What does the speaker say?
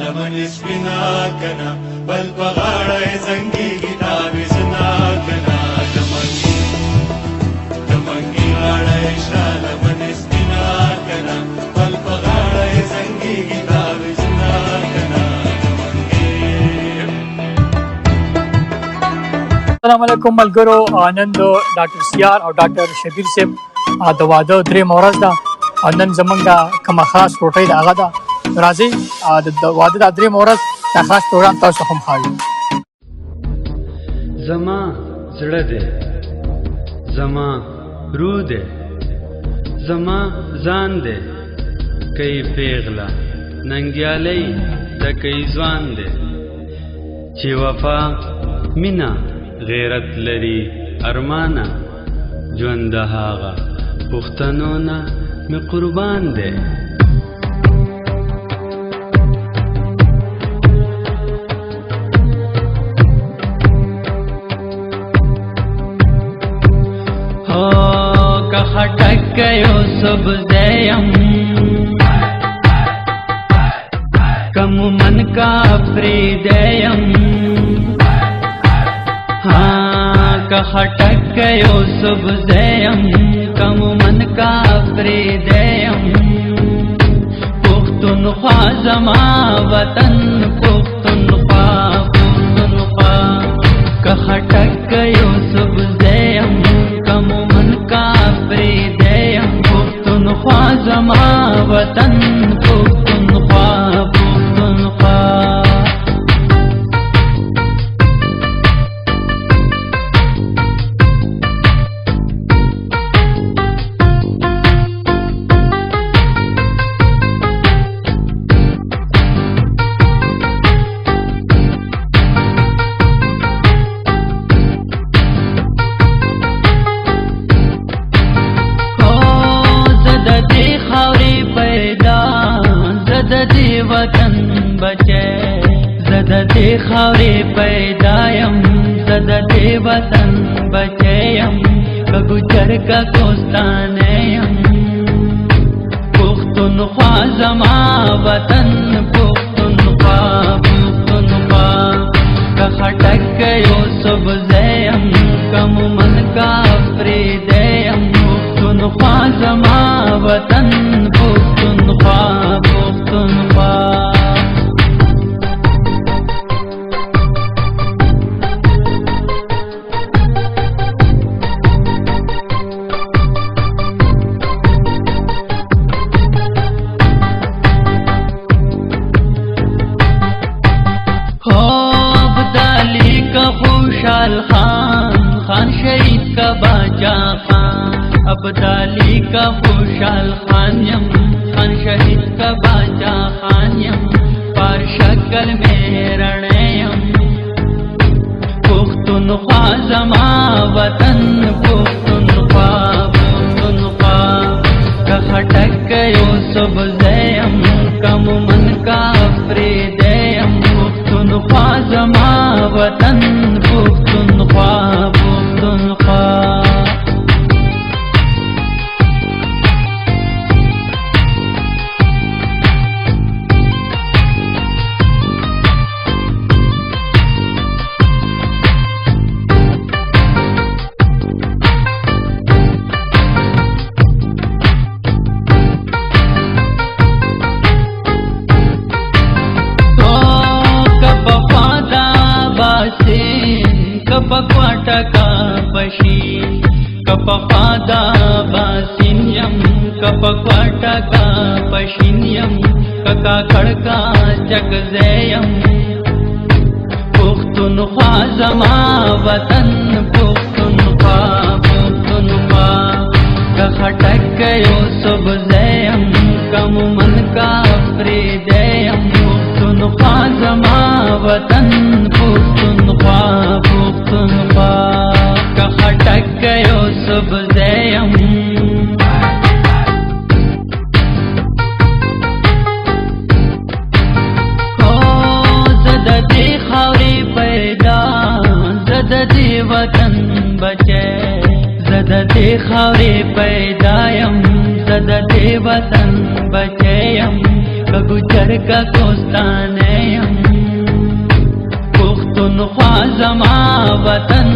لمن سپینا کنا بل پغاړه زنګي کتاب زنا کنا دمنګي غاړه شا لمن سپینا کنا بل پغاړه زنګي کتاب زنا کنا السلام علیکم ملګرو. نن د ډاکټر سیار او ډاکټر شبیر صاحب د واده درې مورز ده. نن زمونږ د کومه خاص روټۍ د هغه ده. راځئ د واده د درې مورز د خاص پروګرام تاسو هم ښایو. زما زړه دی، زما روح دی، زما ځان دی، کئی پیغله ننګیالی د کئی ځوان دی، چې وفا مینا غیرت لري ارمانه، ژوند د هغه پښتنو نه مې قربان دی. که خټک یو سبزیم کم من کا پریدیم، که خټک یو سبزیم کم من کا پریدیم، پختونخوا زما وطن پختونخوا پختونخوا، که خټک یو سبزیم کم من کا پریدیم، پختونخوا زما وطن پختونخوا پختونخوا. وطن بچے زد دے خاورے پیدایم، زد دے وطن بچیم، کگجر کا کوستانیم، پختونخوا زما وطن پختونخوا پختونخوا، کا خٹک یو سبزیم کم من کا پریدیم، پختونخوا زما وطن پختونخوا پختونخوا. عبدالی کا خوشحال خان، خان شہید کا باچا خان، عبدالی کا خوشحال خان یم، خان شہید کا باچا خان یم، پار شکل میں رڑیم، پختونخوا زما وطن پختونخوا پختونخوا، کا خٹک یو سبزیم کم من کا پریدیم، پختونخوا زما وطن پختونخوا پختونخوا. کپکواٹا کا پشین کپخادا باسینیم، کپکواٹا کا پشینیم، ککا کھڑکا چکزیم، پختونخوا زما وطن پختونخوا پختونخوا، کا خٹک یو سبزیم کم من کا پریدیم، پختونخوا زما وطن پختونخوا پختونخوا، کا خٹک یو سبزیم. زد دے خاورے پیدا، زد دے وطن بچے، زد دے خاورے پیدایم، زد دے وطن بچیم، کگجر کا کوستانیم پختونخوا زما وطن